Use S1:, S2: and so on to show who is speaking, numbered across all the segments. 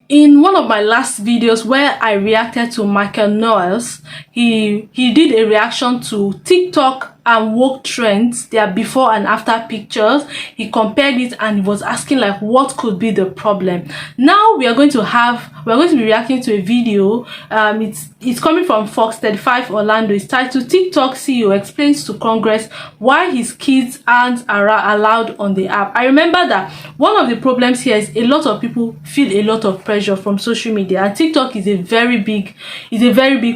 S1: in one of my last videos where I reacted to Michael Knowles, he did a reaction to TikTok and woke trends, their before and after pictures. He compared it and he was asking like what could be the problem. Now we are going to be reacting to a video. It's coming from Fox 35 Orlando. It's titled TikTok CEO explains to Congress why his kids aren't allowed on the app. I remember that one of the problems here is a lot of people feel a lot of pressure from social media, and TikTok is a very big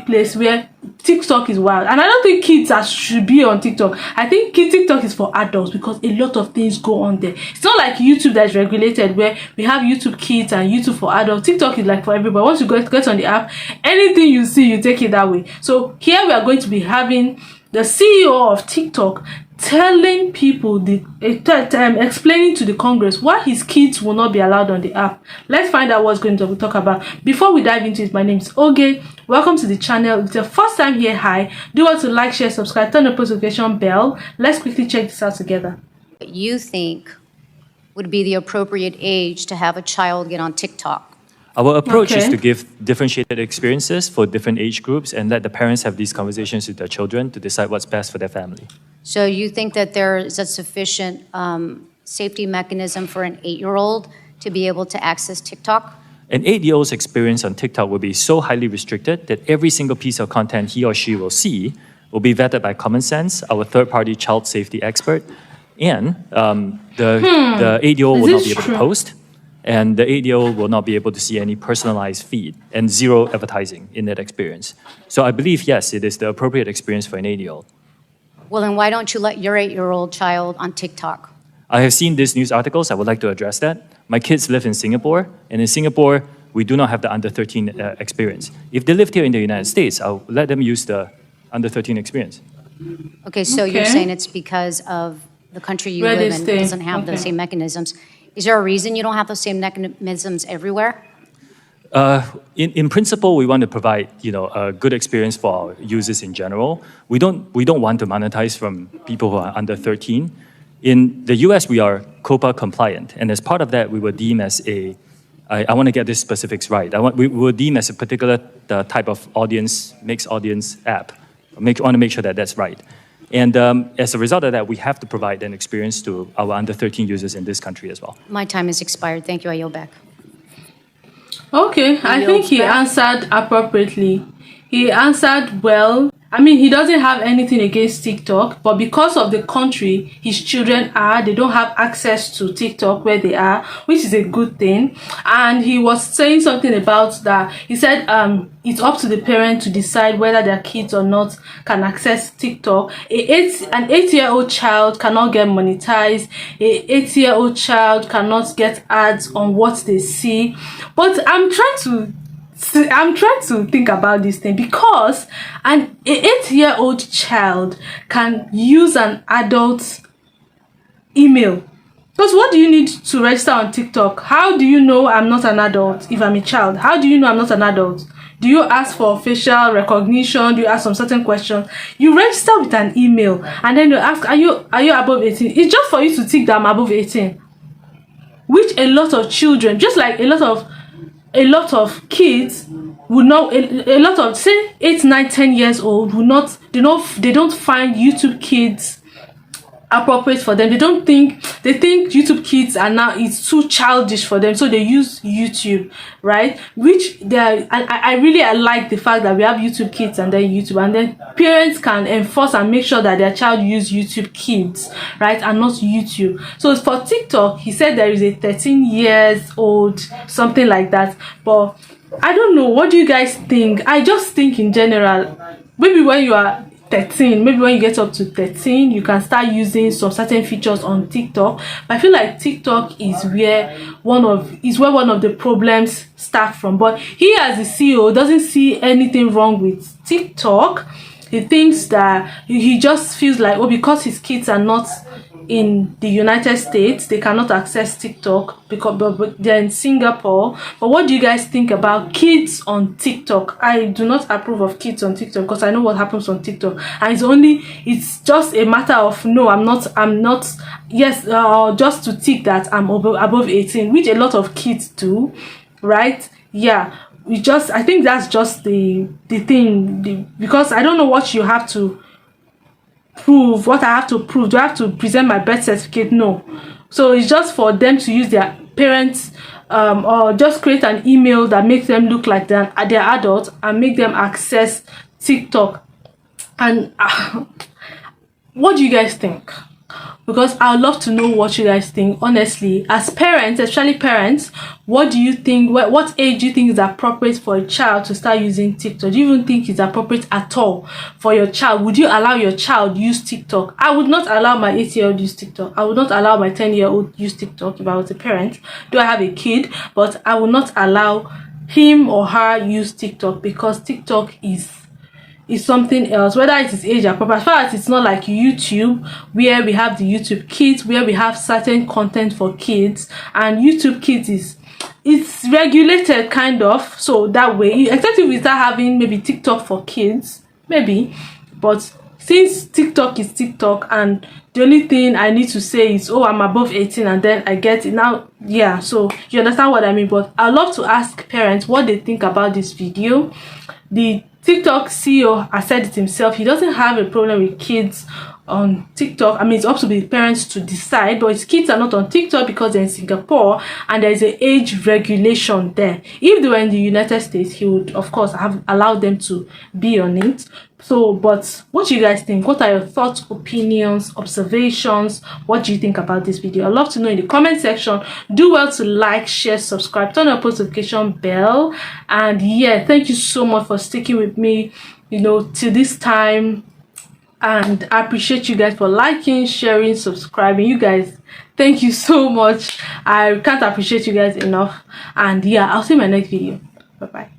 S1: place where TikTok is wild, and I don't think kids should be on TikTok. I think TikTok is for adults because a lot of things go on there. It's not like YouTube that's regulated where we have YouTube Kids and YouTube for adults. TikTok is like for everybody. Once you get on the app, anything you see, you take it that way. So here we are going to be having the CEO of TikTok telling people, explaining to the Congress why his kids will not be allowed on the app. Let's find out what's going to talk about. Before we dive into it, my name is Oge. Welcome to the channel. If it's your first time here, hi. Do want to like, share, subscribe, turn the notification bell. Let's quickly check this out together.
S2: What you think would be the appropriate age to have a child get on TikTok?
S3: Our approach is to give differentiated experiences for different age groups and let the parents have these conversations with their children to decide what's best for their family.
S2: So you think that there is a sufficient safety mechanism for an 8-year-old to be able to access TikTok?
S3: An 8-year-old's experience on TikTok will be so highly restricted that every single piece of content he or she will see will be vetted by Common Sense, our third-party child safety expert, and the 8-year-old will not be able to post, and the 8-year-old will not be able to see any personalized feed and zero advertising in that experience. So I believe, yes, it is the appropriate experience for an 8-year-old.
S2: Well, then why don't you let your 8-year-old child on TikTok?
S3: I have seen these news articles. I would like to address that. My kids live in Singapore, and in Singapore, we do not have the under 13 experience. If they lived here in the United States, I'll let them use the under 13 experience.
S2: Okay, so you're saying it's because of the country you live in doesn't have the same mechanisms. Is there a reason you don't have those same mechanisms everywhere?
S3: In principle, we want to provide a good experience for our users in general. We don't want to monetize from people who are under 13. In the US, we are COPPA compliant, and as part of that, we were deemed as I want to get these specifics right. We were deemed as a particular type of audience, mixed audience app. Want to make sure that that's right. And as a result of that, we have to provide an experience to our under 13 users in this country as well.
S2: My time has expired. Thank you. I yield back.
S1: Okay, I think he answered appropriately. He answered well. I mean, he doesn't have anything against TikTok, but because of the country his children they don't have access to TikTok where they are, which is a good thing. And he was saying something about that. He said it's up to the parent to decide whether their kids or not can access TikTok. An 8-year-old child cannot get monetized. An 8-year-old child cannot get ads on what they see. But I'm trying to think about this thing, because an 8-year-old child can use an adult's email. Because what do you need to register on TikTok? How do you know I'm not an adult if I'm a child? How do you know I'm not an adult? Do you ask for facial recognition? Do you ask some certain questions? You register with an email and then you ask, are you above 18? It's just for you to tick that I'm above 18. Which a lot of children, just like a lot of kids would not, a lot of say 8, 9, 10 years old would not, they don't find YouTube Kids appropriate for them. They think YouTube Kids are now, it's too childish for them, so they use YouTube, right? Which I really like the fact that we have YouTube Kids and then YouTube, and then parents can enforce and make sure that their child use YouTube Kids, right, and not YouTube. So for TikTok, he said there is a 13 years old, something like that. But I don't know, what do you guys think? I just think in general, maybe when you are 13, maybe when you get up to 13, you can start using some certain features on TikTok. But I feel like TikTok is where one of the problems start from. But he, as the CEO, doesn't see anything wrong with TikTok. He thinks that he just feels like, because his kids are not in the United States, they cannot access TikTok but they're in Singapore. But what do you guys think about kids on TikTok? I do not approve of kids on TikTok because I know what happens on TikTok, and it's just a matter of no, I'm not yes, just to tick that I'm above 18, which a lot of kids do, right? yeah, I think that's just the thing, because I don't know what you have to prove, what I have to prove. Do I have to present my birth certificate? No. So it's just for them to use their parents, or just create an email that makes them look like they're adults and make them access TikTok. And what do you guys think? Because I would love to know what you guys think, honestly. As parents, especially parents, what do you think, what age do you think is appropriate for a child to start using TikTok? Do you even think it's appropriate at all for your child? Would you allow your child use TikTok? I would not allow my 8-year-old use TikTok. I would not allow my 10-year-old use TikTok if I was a parent. Do I have a kid? But I would not allow him or her use TikTok, because TikTok is something else, whether it is age appropriate. As far as it's not like YouTube, where we have the YouTube Kids, where we have certain content for kids, and YouTube Kids it's regulated kind of, so that way, except if we start having maybe TikTok for kids, maybe. But since TikTok is TikTok, and the only thing I need to say is, oh, I'm above 18, and then I get it now. Yeah, so you understand what I mean. But I love to ask parents what they think about this video. The TikTok CEO has said it himself. He doesn't have a problem with kids on TikTok. I mean, it's up to the parents to decide, but his kids are not on TikTok because they're in Singapore and there's an age regulation there. If they were in the United States, he would, of course, have allowed them to be on it. So, but what do you guys think? What are your thoughts, opinions, observations? What do you think about this video? I'd love to know in the comment section. Do well to like, share, subscribe, turn on post notification bell. And yeah, thank you so much for sticking with me, till this time. And I appreciate you guys for liking, sharing, subscribing. You guys, thank you so much. I can't appreciate you guys enough. And yeah, I'll see you in my next video. Bye bye.